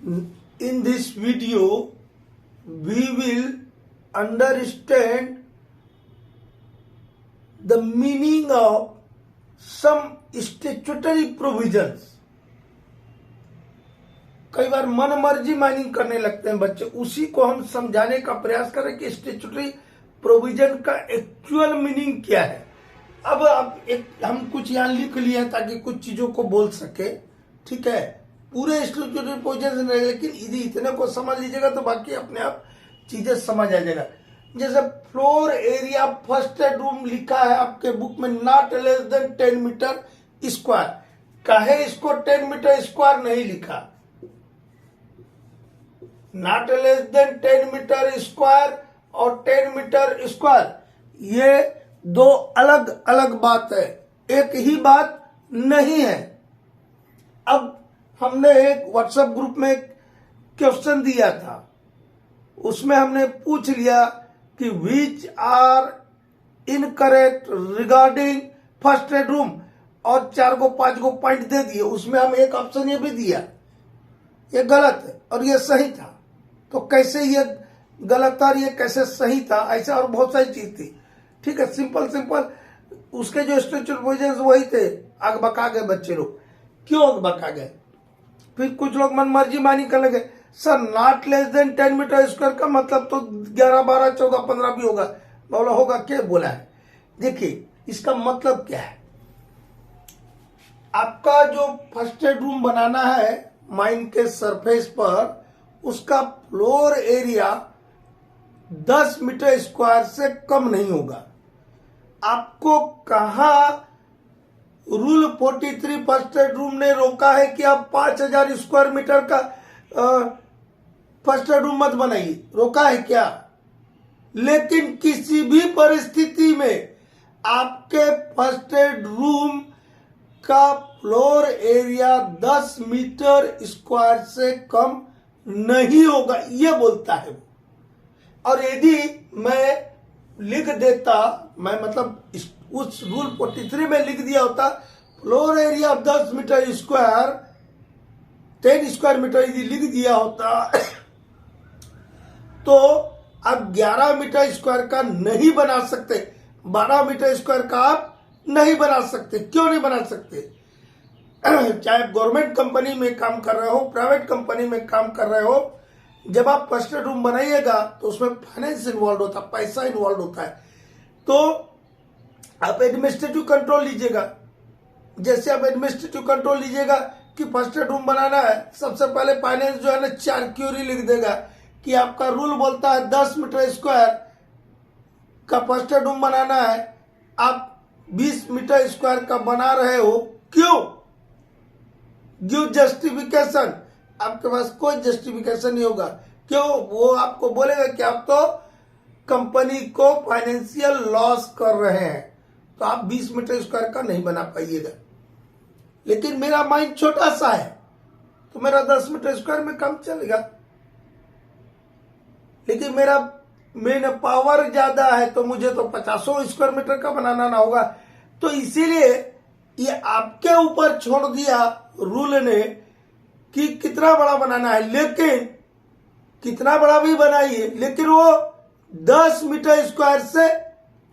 In this video, we will understand the meaning of some statutory provisions. कई बार मन मर्जी mining करने लगते हैं बच्चे, उसी को हम समझाने का प्रयास करें कि स्टैट्यूटरी प्रोविजन का एक्चुअल मीनिंग क्या है। अब हम कुछ यहाँ लिख लिए हैं ताकि कुछ चीजों को बोल सके, ठीक है। पूरे स्टैट्यूटरी प्रोविजन नहीं, लेकिन यदि इतने को समझ लीजिएगा तो बाकी अपने आप चीजें समझ आ जाएगा। जैसे फ्लोर एरिया फर्स्ट रूम लिखा है आपके बुक में not less than 10 metre square, काहे इसको 10 मीटर स्क्वायर नहीं लिखा? Not less than 10 metre square और 10 मीटर स्क्वायर, ये दो अलग अलग बात है, एक ही बात नहीं है। अब हमने एक व्हाट्सएप ग्रुप में एक क्वेश्चन दिया था, उसमें हमने पूछ लिया कि which are incorrect regarding first room, और 4 को 5 को पॉइंट दे दिए। उसमें हम एक ऑप्शन ये भी दिया, ये गलत है और ये सही था। तो कैसे ये गलत था और ये कैसे सही था, ऐसा और बहुत सारी चीज थी, ठीक है। सिंपल उसके जो स्ट्रक्चर प्रोविजन वही थे। आग बका गए बच्चे लोग, क्यों आग बका गए? फिर कुछ लोग मन मर्जी मानी करने लगे, sir not less than 10 metre square का मतलब तो 11, 12, 14, 15 भी होगा। बोला होगा, क्या बोला है? देखिए इसका मतलब क्या है। आपका जो फर्स्ट रूम बनाना है माइन के सरफेस पर, उसका फ्लोर एरिया 10 मीटर स्क्वायर से कम नहीं होगा। आपको कहा रूल 43 फर्स्ट रूम ने रोका है कि आप 5000 स्क्वायर मीटर का फर्स्ट रूम मत बनाइए, रोका है क्या? लेकिन किसी भी परिस्थिति में आपके फर्स्ट रूम का फ्लोर एरिया 10 मीटर स्क्वायर से कम नहीं होगा, ये बोलता है। और यदि मैं लिख देता, मैं मतलब उस रूल 43 में लिख दिया होता floor area 10 metre square 10 square metre यदि लिख दिया होता तो आप 11 मीटर स्क्वायर का नहीं बना सकते, 12 मीटर स्क्वायर का आप नहीं बना सकते। क्यों नहीं बना सकते? चाहे गवर्नमेंट कंपनी में काम कर रहे हो, प्राइवेट कंपनी में काम कर रहे हो, जब आप फर्स्ट रूम बनाइएगा तो उसमें फाइनेंस इन्वॉल्व होता है, पैसा इन्वॉल्व होता है। तो आप एडमिनिस्ट्रेटिव कंट्रोल लीजिएगा। जैसे आप एडमिनिस्ट्रेटिव कंट्रोल लीजिएगा कि फर्स्ट रूम बनाना है, सबसे पहले फाइनेंस जो है ना 4 क्यूरी लिख देगा कि आपका रूल बोलता है 10 मीटर स्क्वायर का फर्स्ट रूम बनाना है, आप 20 मीटर स्क्वायर का बना रहे हो, क्यों? Give justification. आपके पास कोई जस्टिफिकेशन नहीं होगा। क्यों? वो आपको बोलेगा कि आप तो कंपनी को फाइनेंशियल लॉस कर रहे हैं, तो आप 20 मीटर स्क्वायर का नहीं बना पाइएगा। लेकिन मेरा माइंड छोटा सा है तो मेरा 10 मीटर स्क्वायर में कम चलेगा, लेकिन मेरा मेन पावर ज्यादा है तो मुझे तो 50 स्क्वायर मीटर का बनाना ना होगा। तो इसीलिए ये आपके ऊपर छोड़ दिया रूल ने कि कितना बड़ा बनाना है, लेकिन कितना बड़ा भी बनाइए, लेकिन वो 10 मीटर स्क्वायर से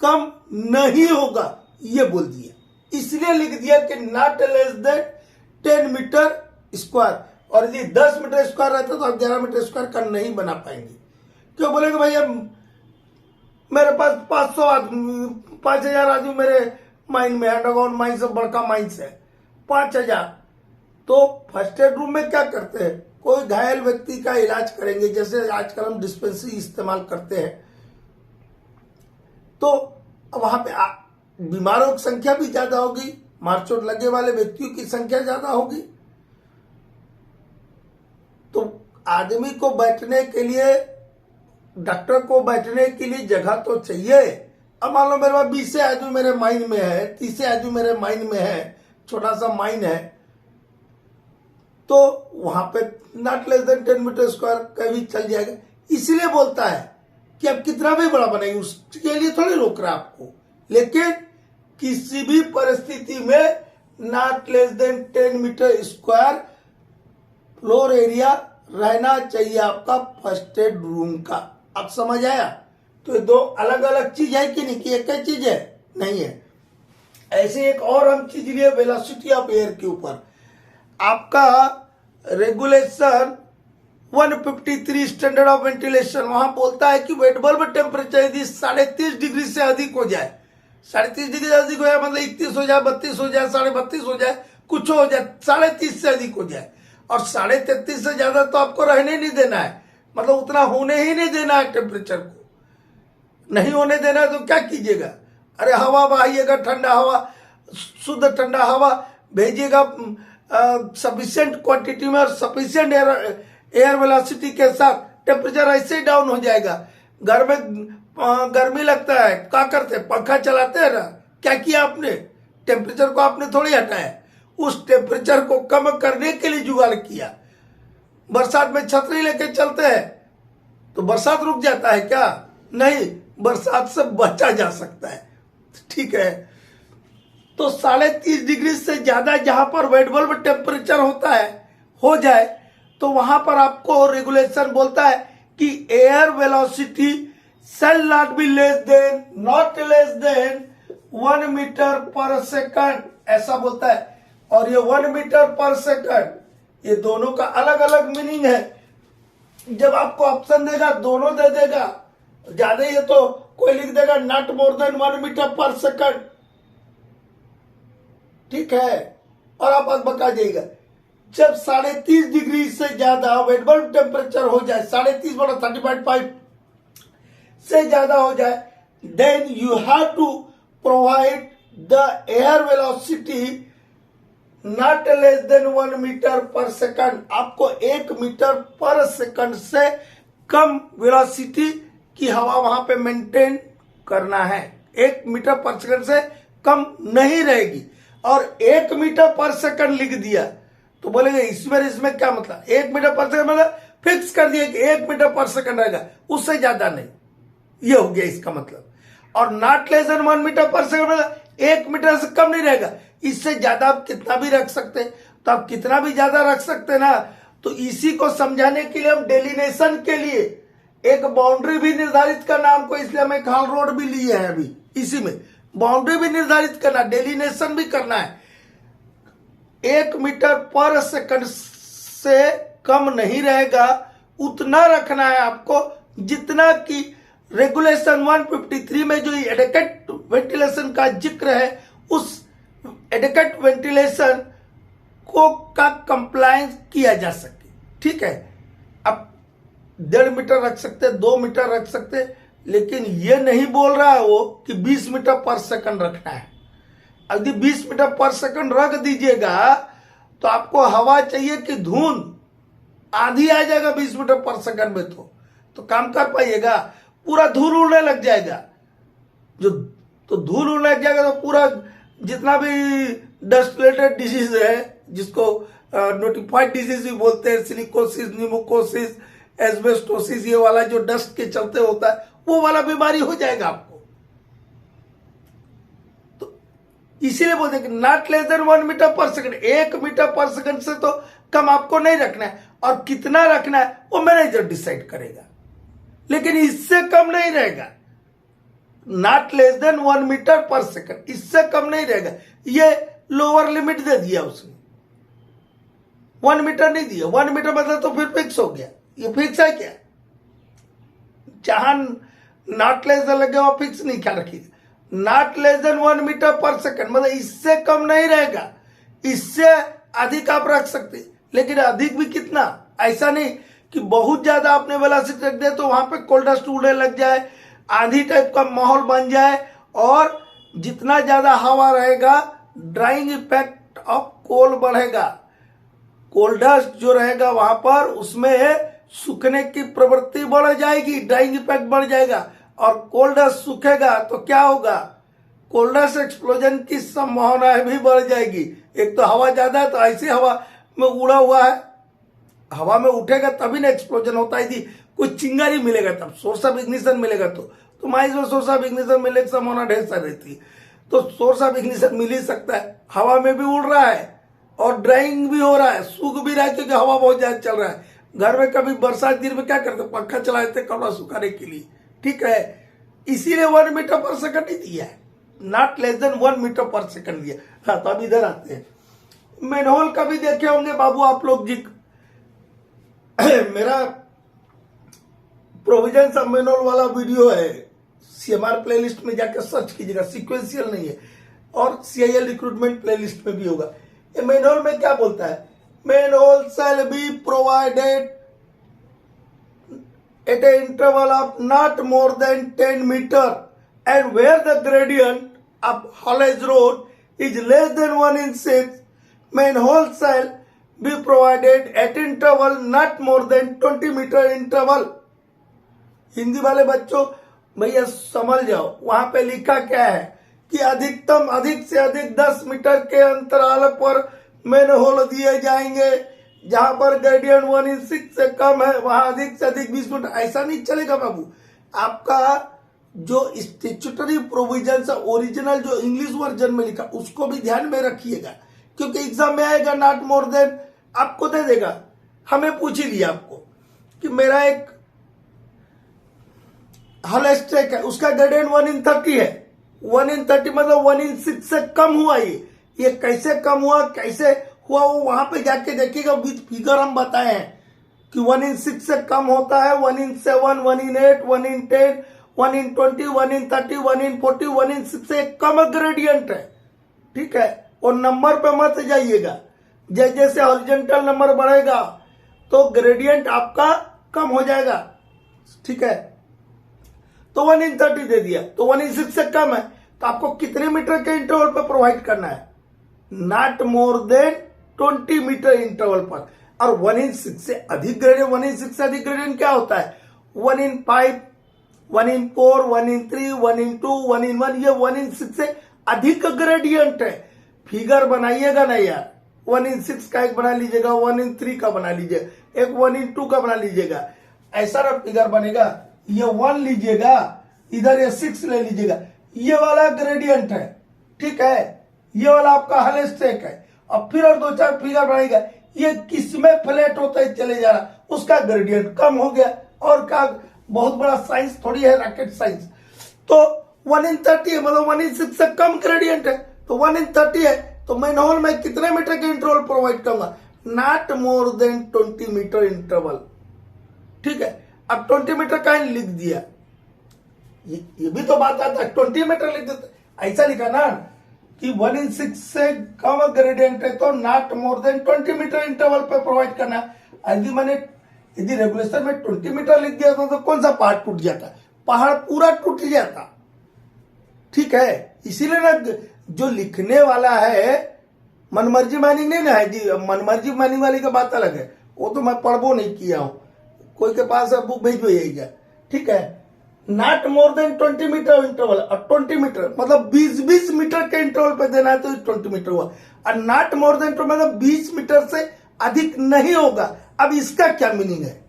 कम नहीं होगा, ये बोल दिया। इसलिए लिख दिया कि not less than 10 metre square, और यदि 10 मीटर स्क्वायर रहता तो आप 11 मीटर स्क्वायर का नहीं बना पाएंगे। क्यों बोलेंगे भैया मेरे पास 500 आदमी 5000 आदमी मेरे माइन में, अंडरग्राउंड माइन से बड़का माइन से 5000, तो फर्स्ट एड रूम में क्या करते हैं? कोई घायल व्यक्ति का इलाज करेंगे, जैसे आजकल हम डिस्पेंसरी इस्तेमाल करते हैं, तो वहां पे बीमारों की संख्या भी ज्यादा होगी, मारचोट लगे वाले व्यक्तियों की संख्या ज्यादा होगी, तो आदमी को बैठने के लिए, डॉक्टर को बैठने के लिए जगह तो चाहिए। अब मान लो मेरे पास 20 आदमी मेरे माइन में है, 30 आदमी मेरे माइन में है, छोटा सा माइन है, तो वहां पे not less than 10 metre square का भी चल जाएगा। इसलिए बोलता है कि आप कितना भी बड़ा बनाइए, उसके लिए थोड़ी रोक रहा आपको, लेकिन किसी भी परिस्थिति में not less than 10 metre square floor area रहना चाहिए आपका फर्स्ट एड रूम का। अब समझ आया? तो ये दो अलग अलग चीज है कि नहीं, कि एक ही चीज है? नहीं है। ऐसे एक और हम चीज लिए वेलोसिटी ऑफ एयर के ऊपर। आपका रेगुलेशन 153 स्टैंडर्ड ऑफ वेंटिलेशन, वहां बोलता है कि वेट बल्ब टेम्परेचर यदि 30.5 डिग्री से अधिक हो जाए, 30.5 डिग्री से अधिक हो जाए मतलब 31 हो जाए, 32 हो जाए, 32.5 हो जाए, कुछ हो जाए, 30.5 से अधिक हो जाए, और 33.5 से ज्यादा तो आपको रहने नहीं देना है, मतलब उतना होने ही नहीं देना है। टेम्परेचर को नहीं होने देना है तो क्या कीजिएगा? अरे हवा बहाइएगा, ठंडा हवा, शुद्ध ठंडा हवा भेजिएगा सफिशिएंट क्वांटिटी में और सफिशिएंट एयर वेलोसिटी के साथ। टेम्परेचर ऐसे ही डाउन हो जाएगा। घर में गर्मी लगता है, क्या करते हैं? पंखा चलाते हैं ना। क्या किया आपने? टेम्परेचर को आपने थोड़ी हटाया, उस टेम्परेचर को कम करने के लिए जुगाड़ किया। बरसात में छतरी लेके चलते हैं तो बरसात रुक जाता है क्या? नहीं, बरसात से बचा जा सकता है। ठीक है, तो 30.5 डिग्री से ज्यादा जहां पर वेट बल्ब टेम्परेचर होता है, हो जाए, तो वहां पर आपको रेगुलेशन बोलता है कि air velocity shall not be not less than 1 metre per second, ऐसा बोलता है। और ये 1 मीटर पर सेकंड, ये दोनों का अलग अलग मीनिंग है। जब आपको ऑप्शन देगा दोनों दे देगा, ज्यादा ये तो कोई लिख देगा not more then 1 metre per second, ठीक है, और आप बका जाइएगा। जब 30.5 डिग्री से ज्यादा वेट बल्ब टेम्परेचर हो जाए, 30.5 बड़ा 30.5 से ज्यादा हो जाए, then you have to provide the air velocity not less than 1 metre per second. आपको 1 मीटर पर सेकंड से कम वेलोसिटी की हवा वहां पे मेंटेन करना है। 1 मीटर पर सेकंड से कम नहीं रहेगी। और 1 मीटर पर सेकंड लिख दिया तो बोलेंगे इसमें क्या मतलब? 1 मीटर पर सेकंड मतलब फिक्स कर दिया कि 1 मीटर पर सेकंड रहेगा, उससे ज्यादा नहीं, ये हो गया इसका मतलब। और not less than 1 metre per second मतलब 1 मीटर से कम नहीं रहेगा। इससे ज्यादा आप कितना भी रख सकते, तो आप कितना भी ज्यादा रख सकते ना। तो इसी को समझाने के लिए हम डेलिनेशन के लिए एक बाउंड्री भी निर्धारित करना हमको, इसलिए हमें खाल रोड भी लिए है अभी। इसी में बाउंड्री भी निर्धारित करना, डेलिनेशन भी करना है। 1 मीटर पर सेकंड से कम नहीं रहेगा, उतना रखना है आपको जितना कि रेगुलेशन 153 में जो एडेक्वेट वेंटिलेशन का जिक्र है, उस एडेक्वेट वेंटिलेशन को का कंप्लायंस किया जा सके। ठीक है, अब 1.5 मीटर रख सकते, 2 मीटर रख सकते, लेकिन ये नहीं बोल रहा है वो कि 20 मीटर पर सेकंड रखना है। यदि 20 मीटर पर सेकंड रख दीजिएगा तो आपको हवा चाहिए कि धुंध, आंधी आ जाएगा 20 मीटर पर सेकंड में, तो काम कर पाइएगा? पूरा धूल उड़ने लग जाएगा। तो धूल उड़ने लग जाएगा तो पूरा जितना भी डस्ट रिलेटेड डिजीज है, जिसको नोटिफाइड डिजीज भी बोलते हैं, सिलिकोसिस, न्यूमोकोसिस, एस्बेस्टोसिस, ये वाला जो डस्ट के चलते होता है, वो वाला बीमारी हो जाएगा आपको। तो इसीलिए बोलते हैं कि not less than 1 metre per second, 1 metre per second से तो कम आपको नहीं रखना है, और कितना रखना है वो मैनेजर डिसाइड करेगा, लेकिन इससे कम नहीं रहेगा। Not less than 1 metre per second, इससे कम नहीं रहेगा। ये लोअर लिमिट दे दिया उसने, 1 मीटर नहीं दिया। 1 मीटर मतलब तो फिर फिक्स हो गया। ये फिक्स है क्या? जहां नॉट लेस देन लगे वहां फिक्स नहीं क्या रखिएगा। Not less than 1 metre per second मतलब इससे कम नहीं रहेगा, इससे अधिक आप रख सकते, लेकिन अधिक भी कितना? ऐसा नहीं कि बहुत ज्यादा आपने वेलोसिटी रख दिया तो वहां पे कोल्ड डस्ट उड़ने लग जाए, आंधी टाइप का माहौल बन जाए, और जितना ज्यादा हवा रहेगा ड्राइंग इफेक्ट ऑफ कोल बढ़ेगा। कोल्ड डस्ट जो रहेगा वहां पर, उसमें सूखने की प्रवृत्ति बढ़ जाएगी, ड्राइंग इफेक्ट बढ़ जाएगा, और कोल्ड डस्ट सूखेगा तो क्या होगा? कोल्ड डस्ट एक्सप्लोजन की संभावना भी बढ़ जाएगी। एक तो हवा ज्यादा है तो ऐसी हवा में उड़ा हुआ है, हवा में उठेगा तभी ना एक्सप्लोजन होता है। यदि कुछ चिंगारी मिलेगा तब, सोर्स ऑफ इग्निशन मिलेगा तो माइस में सोर्स ऑफ इग्निशन मिलने की संभावना ढेर सारी रहती है। तो सोर्स ऑफ इग्निशन मिल ही सकता है, हवा में भी उड़ रहा है और ड्राइंग भी हो रहा है, सूख भी रहा है क्योंकि हवा बहुत ज्यादा चल रहा है। घर में कभी बरसात दिन में क्या करते, पंखा चला देते कपड़ा सुखाने के लिए, ठीक है। इसीलिए 1 मीटर पर सेकंड ही दिया है, not less than 1 metre per second दिया। हाँ, तो अब इधर आते हैं, मैनहोल का भी देखे होंगे बाबू आप लोग जी। मेरा प्रोविजन ऑफ मैनहोल वाला वीडियो है, CMR प्लेलिस्ट में जाकर सर्च कीजिएगा, सीक्वेंशियल नहीं है, और CIL रिक्रूटमेंट प्लेलिस्ट में भी होगा। ये मैनहोल में क्या बोलता है, manhole shall be provided at an interval of not more than 10 meter and where the gradient of haulage road is less than 1 inch, manhole shall be provided at interval not more than 20 meter interval। Hindi वाले बच्चों भैया समझ जाओ, वहां पे लिखा क्या है कि अधिक से अधिक 10 मीटर के अंतराल पर मैनहोल दिए जाएंगे, जहां पर ग्रेडियंट 1 इंच से कम है वहां अधिक से अधिक 20 मीटर। ऐसा नहीं चलेगा बाबू, आपका जो स्टैट्यूटरी प्रोविजन ओरिजिनल जो इंग्लिश वर्जन में लिखा उसको भी ध्यान में रखिएगा, क्योंकि एग्जाम में आएगा नॉट मोर देन आपको दे देगा। हमें पूछ ही दिया आपको कि मेरा एक हल स्ट्रेक है, उसका ग्रेडियंट 1 in 30 है, 1 in 30 मतलब 1 in 6 से कम हुआ। ये कैसे कम हुआ, कैसे हुआ, वो वहां पे जाके देखिएगा, विद फिगर हम बताए हैं कि 1 in 6 से कम होता है 1 in 7, 1 in 8, 1 in 10, 1 in 20, 1 in 30, 1 in 40, 1 in 6 से कम ग्रेडियंट है, ठीक है। और नंबर पे मत जाइएगा, जैसे जैसे हॉरिजॉन्टल नंबर बढ़ेगा तो ग्रेडियंट आपका कम हो जाएगा, ठीक है। तो 1 in 30 दे दिया, तो 1 in 6 से कम है, तो आपको कितने मीटर के इंटरवल पर प्रोवाइड करना है, not more than 20 metre interval पर। और 1 in 6 से अधिक ग्रेडियंट, 1 in 6 से अधिक ग्रेडियंट क्या होता है, 1 in 5, 1 in 4, 1 in 3, 1 in 2, 1 in 1, ये 1 in 6 से अधिक ग्रेडियंट है। फिगर बनाइएगा ना यार, 1 in 6 का एक बना लीजिएगा, 1 in 3 का बना लीजिएगा, एक 1 in 2 का बना लीजिएगा, ऐसा ना फिगर बनेगा। ये 1 लीजिएगा, इधर ये 6 ले लीजिएगा, ये वाला ग्रेडियंट है, ठीक है, ये वाला आपका हल स्ट्रेक है। अब फिर और 2-4 फिगर बनाएगा, ये किसमें फ्लैट होता है चले जा रहा, उसका ग्रेडियंट कम हो गया। और का बहुत बड़ा साइंस थोड़ी है, रॉकेट साइंस। तो 1 in 30 है, मतलब 1 in 6 से कम ग्रेडियंट है, तो 1 in 30 है, तो मैनहोल में कितने मीटर के इंटरवल प्रोवाइड करूंगा, not more than 20 metre interval, ठीक है। अब 20 मीटर का लिख दिया, ये भी तो बात आता है, 20 मीटर लिख देता, ऐसा लिखा ना कि 1 in 6 से कम ग्रेडियंट है तो not more than 20 metre interval पे प्रोवाइड करना। यदि रेगुलेशन में 20 मीटर लिख दिया तो कौन सा पहाड़ टूट जाता, पहाड़ पूरा टूट जाता, ठीक है। इसीलिए ना जो लिखने वाला है मनमर्जी माइनिंग नहीं ना है जी, मनमर्जी माइनिंग वाली का बात अलग है, वो तो मैं पढ़बो नहीं किया हूं, कोई के पास बुक भेज भेजिएगा, ठीक है। Not more than 20 metre interval, और 20 मीटर मतलब 20 मीटर के इंटरवल पे देना है तो 20 मीटर हुआ, और नॉट मोर देन मतलब 20 मीटर से अधिक नहीं होगा। अब इसका क्या मीनिंग है,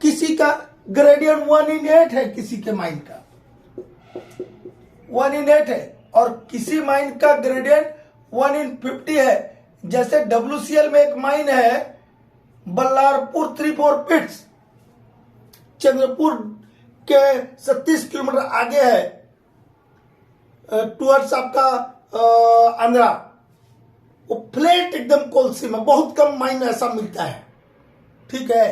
किसी का ग्रेडियंट 1 in 8 है, किसी के माइन का 1 in 8 है, और किसी माइन का ग्रेडियंट 1 in 50 है। जैसे WCL में एक माइन है बल्लारपुर 3-4 पिट्स, चंद्रपुर के 37 किलोमीटर आगे है, टुवर्ड्स आपका आंध्रा, वो फ्लैट एकदम कोलसी में, बहुत कम माइन ऐसा मिलता है, ठीक है।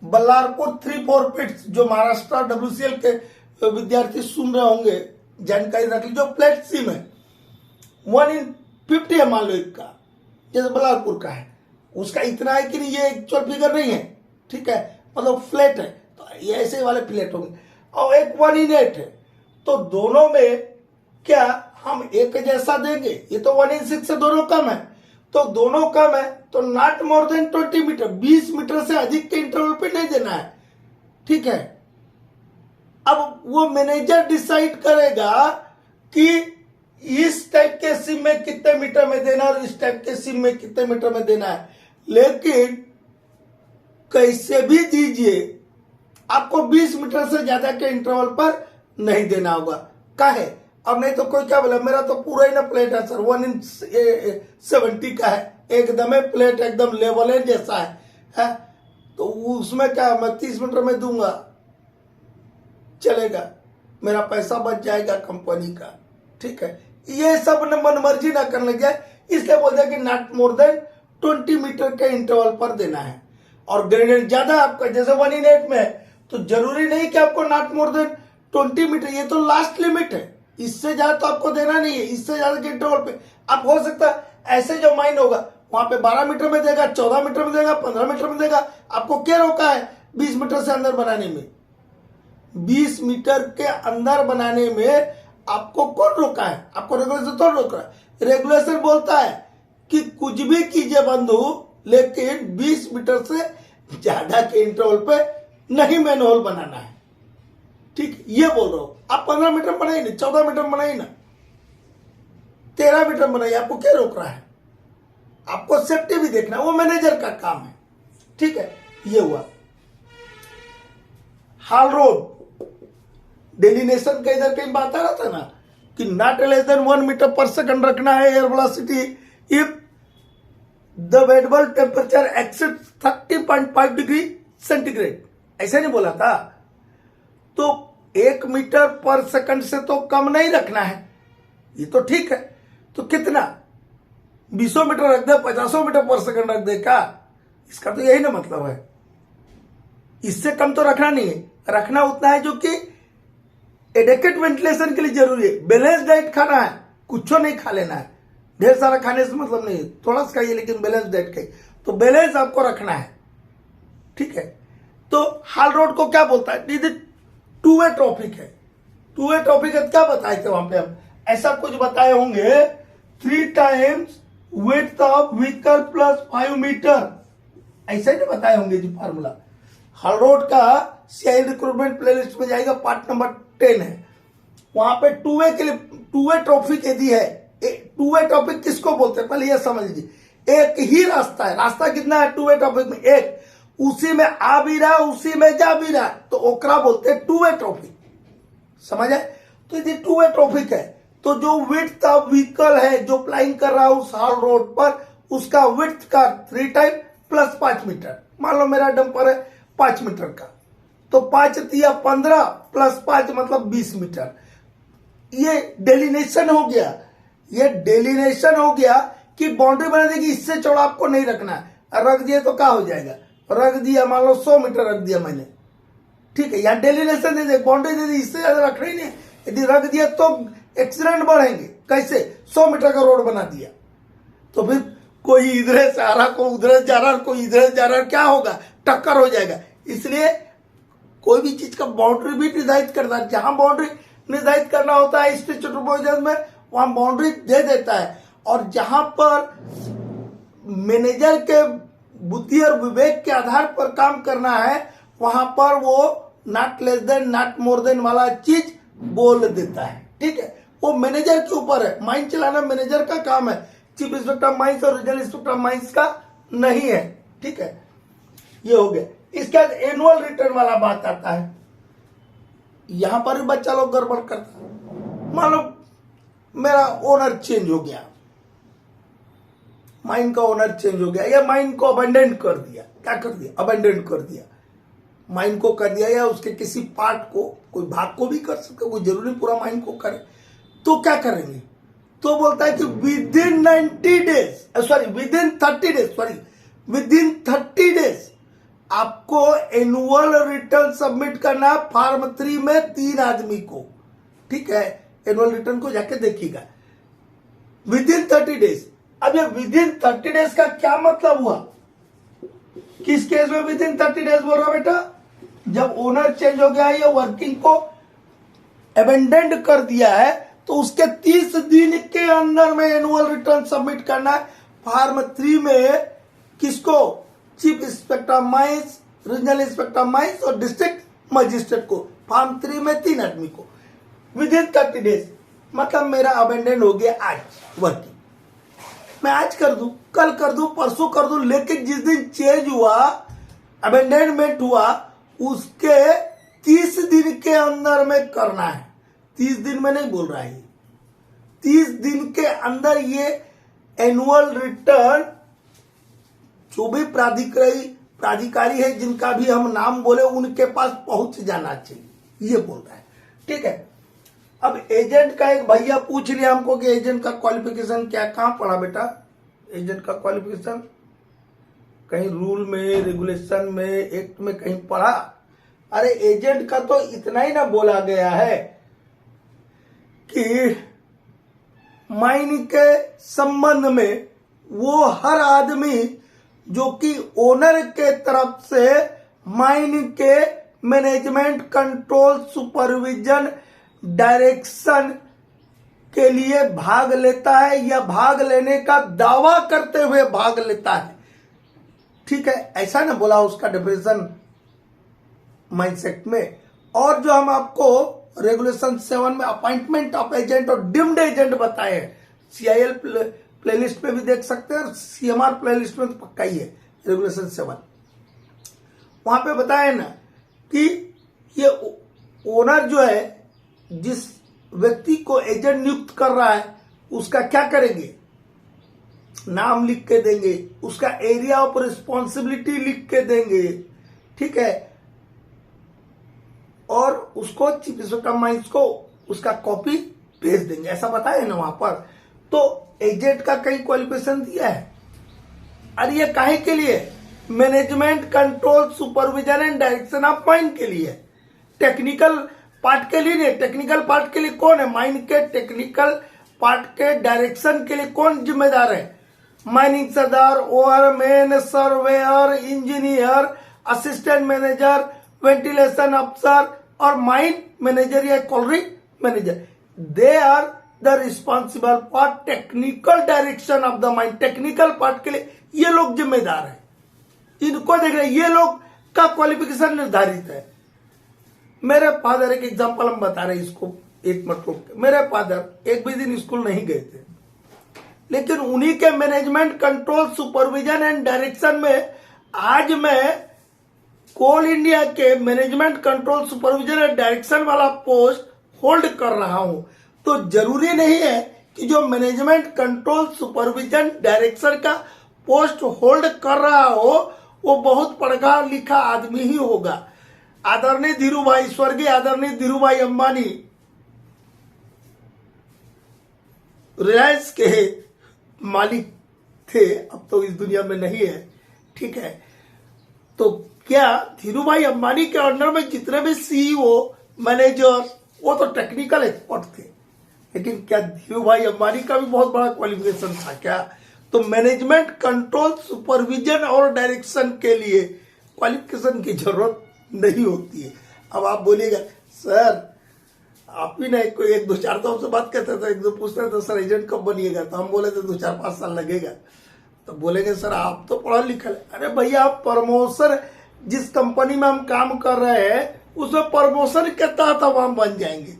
बल्लारपुर 3-4 पिट्स, जो महाराष्ट्र WCL के विद्यार्थी सुन रहे होंगे जानकारी रख लीजिए, जो फ्लैट सीम है 1 in 50 है, मान लो एक का, जैसे बल्लारपुर का है, उसका इतना है कि नहीं, ये एक्चुअल फिगर नहीं है, ठीक है, मतलब फ्लैट है, तो ये ऐसे वाले फ्लैट होंगे। और एक 1 in 8 है, तो दोनों में क्या हम एक जैसा देंगे, ये तो 1 in 6 से दोनों कम है, तो दोनों कम है तो not more than 20 metre, 20 metre से अधिक के इंटरवल पे नहीं देना है, ठीक है। अब वो मैनेजर डिसाइड करेगा कि इस टाइप के सिम में कितने मीटर में देना और इस टाइप के सिम में कितने मीटर में देना है, लेकिन कैसे भी दीजिए आपको 20 मीटर से ज्यादा के इंटरवल पर नहीं देना होगा। काहे, अब नहीं तो कोई क्या बोला, मेरा तो पूरा ही ना प्लेट है सर, 1 in 70 का है, एकदम प्लेट एकदम लेवल जैसा है? तो उसमें क्या मैं 30 मीटर में दूंगा, चलेगा, मेरा पैसा बच जाएगा कंपनी का। ठीक है, ये सब मन मर्जी ना करने लग जाए, इसलिए बोल दिया कि नॉट मोर देन 20 मीटर के इंटरवल पर देना है। और ग्रेडियंट ज्यादा आपका जैसे 1 in 8 में है तो जरूरी नहीं कि आपको नॉट मोर देन 20 मीटर, ये तो लास्ट लिमिट है, इससे ज्यादा तो आपको देना नहीं है। इससे ज्यादा के इंटरवल पे आप हो सकता है ऐसे जो माइन होगा वहां पे 12 मीटर में देगा, 14 मीटर में देगा, 15 मीटर में देगा। आपको क्या रोका है 20 मीटर से अंदर बनाने में? 20 मीटर के अंदर बनाने में आपको कौन रोका है? आपको रेगुलेशन तो रोक रहा है। रेगुलेशन बोलता है कि कुछ भी कीजिए बंधु, लेकिन 20 मीटर से ज्यादा के इंटरवल पे नहीं मैनहोल बनाना है। ठीक, ये बोल रहा हूं। आप 15 मीटर बनाइए ना, 14 मीटर बनाइए ना, 13 मीटर बनाइए, आपको क्या रोक रहा है? आपको सेफ्टी भी देखना है, वो मैनेजर का काम है। ठीक है, ये हुआ। हाल रोड डेलिनेशन का इधर कहीं बात आ रहा था ना कि not less than 1 metre per second रखना है air velocity if the wettable temperature exceed 30.5 degree centigrade, ऐसा नहीं बोला था? तो 1 मीटर पर सेकंड से तो कम नहीं रखना है, ये तो ठीक है। तो कितना 20 मीटर रख दे, 50 मीटर पर सेकंड रख दे क्या? इसका तो यही ना मतलब है। इससे कम तो रखना नहीं है, रखना उतना है जो कि एडेक्वेट वेंटिलेशन के लिए जरूरी है। बैलेंस डाइट खाना है, कुछ नहीं खा लेना है, ढेर सारा खाने से मतलब नहीं, थोड़ा सा खाइए लेकिन बैलेंस डाइट खाइए। तो बैलेंस आपको रखना है। ठीक है, तो हाल रोड को क्या बोलता है? ये 2 वे ट्रैफिक है। 2 वे ट्रैफिक है, क्या बताए थे वहां पे हम? ऐसा कुछ बताए होंगे 3 times width of vehicle plus 5 metre, ऐसा ही बताए होंगे जी फार्मूला। हाल रोड का सीआई रिक्रूटमेंट प्लेलिस्ट में जाएगा, पार्ट नंबर 10 है। वहां पे 2 वे के लिए 2 वे ट्रैफिक यदि है, 2 वे ट्रैफिक किसको बोलते हैं पहले यह समझ लीजिए। एक ही रास्ता है, रास्ता कितना है 2 वे ट्रैफिक में? एक, उसी में आ भी रहा है, उसी में जा भी रहा है, तो ओकरा बोलते हैं 2 वे ट्रैफिक। समझ आए? तो यदि 2 वे ट्रैफिक है तो जो विड्थ ऑफ व्हीकल है जो फ्लाइंग कर रहा है उस हाल रोड पर, उसका विड्थ का 3 टाइम प्लस 5 मीटर। मान लो मेरा डंपर है 5 मीटर का, तो 5 दिया 15 प्लस 5 मतलब 20 मीटर। ये डेलिनेशन हो गया, ये डेलिनेशन हो गया कि बाउंड्री बना देगी, इससे चौड़ा आपको नहीं रखना है। रख दिए तो क्या हो जाएगा? रख दिया मान लो 100 मीटर रख दिया मैंने, ठीक है, यहाँ डेलिनेशन दे दे, बाउंड्री दे दी, इससे ज्यादा रखना ही नहीं। यदि रख दिया तो एक्सीडेंट बढ़ेंगे। कैसे? 100 मीटर का रोड बना दिया तो फिर कोई इधर से आ रहा, कोई उधर जा रहा, कोई इधर जा रहा, क्या होगा? टक्कर हो जाएगा। इसलिए कोई भी चीज का बाउंड्री भी निर्धारित करता है, जहां बाउंड्री निर्धारित करना होता है स्ट्रक्चर प्रोपोजल में वहां बाउंड्री दे देता है। और जहां पर मैनेजर के बुद्धि और विवेक के आधार पर काम करना है वहां पर वो not less then not more then वाला चीज बोल देता है। ठीक है, वो मैनेजर के ऊपर है, माइन चलाना मैनेजर का काम है, चीफ इंस्पेक्टर माइंस और रीजनल इंस्पेक्टर माइंस का नहीं है। ठीक है, ये हो गया। इसके बाद एनुअल रिटर्न वाला बात आता है। यहां पर भी बच्चा लोग गड़बड़ करता है। मान लो मेरा ओनर चेंज हो गया, माइन का ओनर चेंज हो गया, या माइन को अबेंडन कर दिया। क्या कर दिया? अबेंडन कर दिया, माइन को कर दिया, या उसके किसी पार्ट को, कोई भाग को भी कर सकते, कोई जरूरी पूरा माइन को करे। तो क्या करेंगे? तो बोलता है कि विदिन 30 डेज आपको एनुअल रिटर्न सबमिट करना है फॉर्म 3 में 3 आदमी को। ठीक है, एनुअल रिटर्न को जाके देखिएगा विदिन 30 डेज। अब ये विदिन 30 डेज का क्या मतलब हुआ? किस केस में विदिन 30 डेज बोल रहा बेटा? जब ओनर चेंज हो गया है या वर्किंग को अबेंडन कर दिया है तो उसके 30 दिन के अंदर में एनुअल रिटर्न सबमिट करना है फॉर्म 3 में। किसको? Chief inspector mines, regional inspector mines और डिस्ट्रिक्ट मजिस्ट्रेट को। फॉर्म 3 में 3 आदमी को विदिन 30 डेज। मतलब मेरा अबेंडन हो गया आज वर्किंग, मैं आज कर दूं, कल कर दूं, परसों कर दूं, लेकिन जिस दिन चेंज हुआ, अबेंडनमेंट हुआ, उसके 30 दिन के अंदर में करना है। 30 दिन में नहीं बोल रहा है, 30 दिन के अंदर ये एनुअल रिटर्न जो भी प्राधिकारी है जिनका भी हम नाम बोले उनके पास पहुंच जाना चाहिए, ये बोल रहा है। ठीक है, अब एजेंट का एक भैया पूछ लिया हमको कि एजेंट का क्वालिफिकेशन क्या, कहां पढ़ा बेटा एजेंट का क्वालिफिकेशन? कहीं रूल में, रेगुलेशन में, एक्ट में कहीं पढ़ा? अरे एजेंट का तो इतना ही ना बोला गया है कि माइन के संबंध में वो हर आदमी जो कि ओनर के तरफ से माइन के मैनेजमेंट, कंट्रोल, सुपरविजन, डायरेक्शन के लिए भाग लेता है या भाग लेने का दावा करते हुए भाग लेता है। ठीक है, ऐसा ना बोला उसका डेफिनेशन माइंस एक्ट में। और जो हम आपको रेगुलेशन 7 में अपॉइंटमेंट ऑफ एजेंट और डिम्ड एजेंट बताए हैं, CIL प्लेलिस्ट में भी देख सकते हैं और CMR प्लेलिस्ट में तो पक्का ही है रेगुलेशन 7। वहां पे बताया ना कि ये ओनर जो है जिस व्यक्ति को एजेंट नियुक्त कर रहा है उसका क्या करेंगे, नाम लिख के देंगे, उसका एरिया ऑफ रिस्पॉन्सिबिलिटी लिख के देंगे। ठीक है, और उसको चीफ इंस्पेक्टर माइंस को उसका कॉपी भेज देंगे, ऐसा बताया ना वहां पर। तो एजेंट का कई क्वालिफिकेशन दिया है। अरे ये काहे के लिए? Management, control, supervision and direction of mine के लिए, टेक्निकल पार्ट के लिए नहीं। टेक्निकल पार्ट के लिए कौन है? माइन के टेक्निकल पार्ट के डायरेक्शन के लिए कौन जिम्मेदार है? माइनिंग सरदार, overman, surveyor, engineer, assistant manager, ventilation अफसर और माइन मैनेजर या colliery manager. They are the responsible for technical direction of the mine. Technical part के लिए ये लोग जिम्मेदार है, इनको देख रहे, ये लोग का क्वालिफिकेशन निर्धारित है। मेरे फादर, एक एग्जांपल हम बता रहे हैं इसको, एक मिनट रुक के। मेरे फादर एक भी दिन स्कूल नहीं गए थे, लेकिन उन्हीं के management, control, supervision and direction में आज मैं कोल इंडिया के management, control, supervision and direction वाला पोस्ट होल्ड कर रहा हूं। तो जरूरी नहीं है कि जो मैनेजमेंट, कंट्रोल, सुपरविजन, डायरेक्शन का पोस्ट होल्ड कर रहा हो वो बहुत पढ़ा लिखा आदमी ही होगा। आदरणीय धीरू भाई, स्वर्गीय आदरणीय धीरू भाई अंबानी रिलायंस के मालिक थे, अब तो इस दुनिया में नहीं है। ठीक है, तो क्या धीरू भाई अंबानी के अंडर में जितने भी CEO, मैनेजर, वो तो टेक्निकल एक्सपर्ट थे, लेकिन क्या धीरू भाई अंबानी का भी बहुत बड़ा क्वालिफिकेशन था क्या? तो मैनेजमेंट, कंट्रोल, सुपरविजन और डायरेक्शन के लिए क्वालिफिकेशन की जरूरत नहीं होती है। अब आप बोलिएगा सर आप भी ना कोई 1-2-4 तो हमसे बात करते थे, 1-2 पूछते थे सर एजेंट कब बनिएगा, तो हम बोले थे 2-4-5 साल लगेगा। तो बोलेंगे सर आप तो पढ़ा लिखा है। अरे भैया, प्रमोशन जिस कंपनी में हम काम कर रहे हैं उसमें प्रमोशन के तहत हम बन जाएंगे।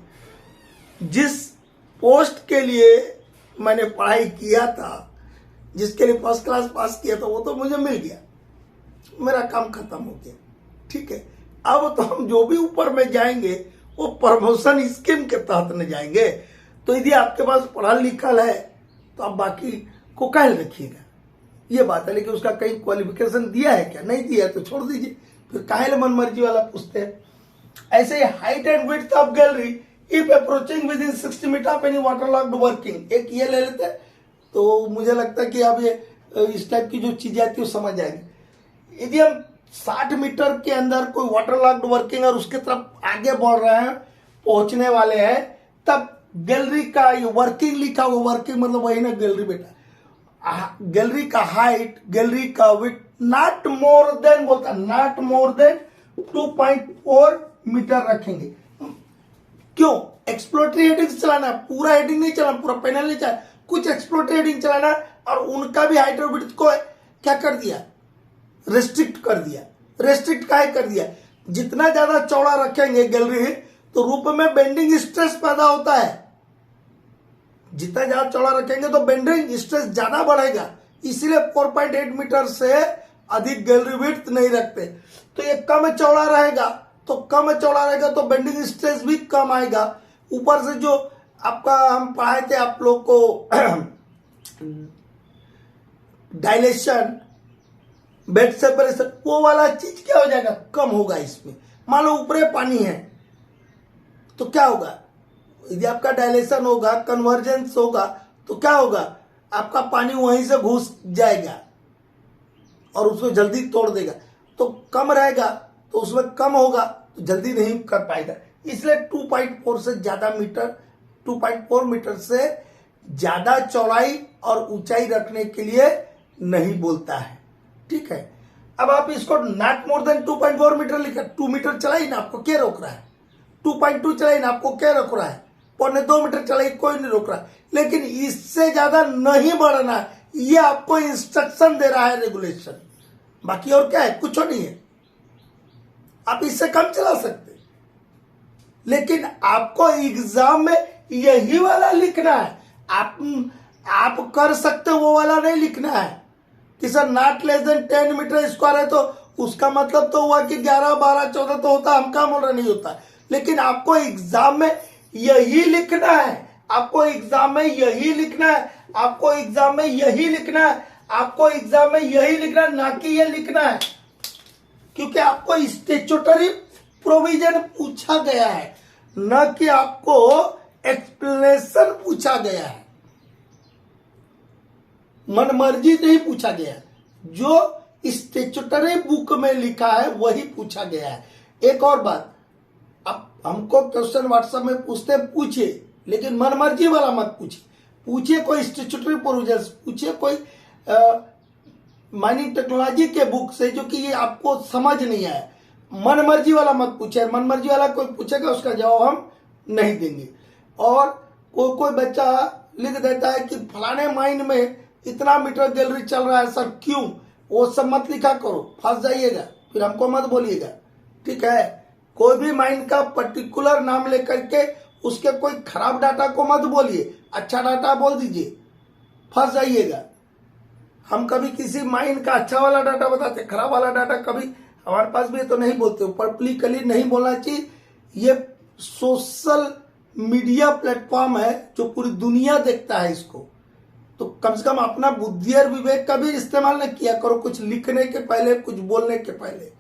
जिस पोस्ट के लिए मैंने पढ़ाई किया था, जिसके लिए फर्स्ट क्लास पास किया था, वो तो मुझे मिल गया, मेरा काम खत्म हो गया। ठीक है, अब तो हम जो भी ऊपर में जाएंगे वो प्रमोशन स्कीम के तहत न जाएंगे। तो यदि आपके पास पढ़ा लिखा है तो आप बाकी को काहे रखिएगा, ये बात है। लेकिन उसका कहीं क्वालिफिकेशन दिया है क्या? नहीं दिया है तो छोड़ दीजिए, फिर काहे मन मर्जी वाला पूछते हैं। ऐसे ही height and width of gallery if approaching within 60 metre of any waterlogged working, एक ये ले लेते हैं तो मुझे लगता है कि अब ये इस टाइप की जो चीजें आती है वो समझ जाएंगे। यदि हम 60 मीटर के अंदर कोई वाटरलॉक्ड वर्किंग और उसके तरफ आगे बढ़ रहे हैं, पहुंचने वाले हैं, तब गैलरी का ये वर्किंग लिखा हुआ, वर्किंग मतलब वही ना गैलरी बेटा। गैलरी का हाइट, गैलरी का विड्थ नॉट मोर देन, बोलता नॉट मोर देन 2.4 मीटर रखेंगे। क्यों? एक्सप्लोरेटरी हेडिंग चलाना, पूरा हेडिंग नहीं चलाना, पूरा पैनल नहीं चलाना, कुछ एक्सप्लोरेटरी हेडिंग चलाना। और उनका भी हाइट और विड्थ को क्या कर दिया? रेस्ट्रिक्ट कर दिया। रेस्ट्रिक्ट काहे कर दिया? जितना ज्यादा चौड़ा रखेंगे गैलरी तो रूप में बेंडिंग स्ट्रेस पैदा होता है। जितना ज्यादा चौड़ा रखेंगे तो बेंडिंग स्ट्रेस ज्यादा बढ़ेगा, इसीलिए 4.8 मीटर से अधिक गैलरी विड्थ नहीं रखते। तो ये कम चौड़ा रहेगा, तो कम चौड़ा रहेगा तो बेंडिंग स्ट्रेस भी कम आएगा। ऊपर से जो आपका हम पढ़ाए थे आप लोग को डायलेशन, बेड से प्रेशर, वो वाला चीज क्या हो जाएगा, कम होगा इसमें। मान लो ऊपरे पानी है तो क्या होगा, यदि आपका डायलेशन होगा, कन्वर्जेंस होगा, तो क्या होगा, आपका पानी वहीं से घुस जाएगा और उसको जल्दी तोड़ देगा। तो कम रहेगा तो उसमें कम होगा तो जल्दी नहीं कर पाएगा। इसलिए 2.4 से ज्यादा मीटर, 2.4 मीटर से ज्यादा चौड़ाई और ऊंचाई रखने के लिए नहीं बोलता है। ठीक है, अब आप इसको नॉट मोर देन 2.4 मीटर लिखा, 2 मीटर चलाई ना, आपको क्या रोक रहा है, 2.2 चलाई ना, आपको क्या रोक रहा है, 1.25 मीटर चलाई, कोई नहीं रोक रहा है। लेकिन इससे ज्यादा नहीं बढ़ना है, ये आपको इंस्ट्रक्शन दे रहा है रेगुलेशन, बाकी और क्या है, कुछ नहीं है। आप इससे कम चला सकते, लेकिन आपको एग्जाम में यही वाला लिखना है। आप कर सकते वो वाला नहीं लिखना है कि sir not less than 10 metre square है, तो उसका मतलब तो हुआ कि 11, 12, 14 तो होता, हम काम हो रहा नहीं होता। लेकिन आपको एग्जाम में यही लिखना है, आपको एग्जाम में यही लिखना है, आपको एग्जाम में यही लिखना है, आपको एग्जाम में यही लिखना है, ना कि ये लिखना है। क्योंकि आपको स्टैट्यूटरी प्रोविजन पूछा गया है, न कि आपको एक्सप्लेनेशन पूछा गया है, मनमर्जी नहीं पूछा गया है। जो स्टैट्यूटरी बुक में लिखा है वही पूछा गया है। एक और बात, अब हमको क्वेश्चन व्हाट्सएप में पूछते, पूछिए, लेकिन मनमर्जी वाला मत पूछिए। पूछिए कोई स्टैट्यूटरी प्रोविजन, पूछिए कोई माइनिंग टेक्नोलॉजी के बुक से, जो कि ये आपको समझ नहीं आया। मनमर्जी वाला मत पूछे, मनमर्जी वाला कोई पूछेगा उसका जवाब हम नहीं देंगे। और कोई बच्चा लिख देता है कि फलाने माइन में इतना मीटर गैलरी चल रहा है सर, क्यों, वो सब मत लिखा करो, फंस जाइएगा, फिर हमको मत बोलिएगा। ठीक है, कोई भी माइन का पर्टिकुलर नाम लेकर के उसके कोई खराब डाटा को मत बोलिए, अच्छा डाटा बोल दीजिए, फंस जाइएगा। हम कभी किसी माइन का अच्छा वाला डाटा बताते, खराब वाला डाटा कभी हमारे पास भी तो नहीं बोलते, पब्लिकली नहीं बोलना चाहिए। ये सोशल मीडिया प्लेटफॉर्म है जो पूरी दुनिया देखता है इसको, तो कम से कम अपना बुद्धि और विवेक का भी इस्तेमाल न किया करो, कुछ लिखने के पहले, कुछ बोलने के पहले।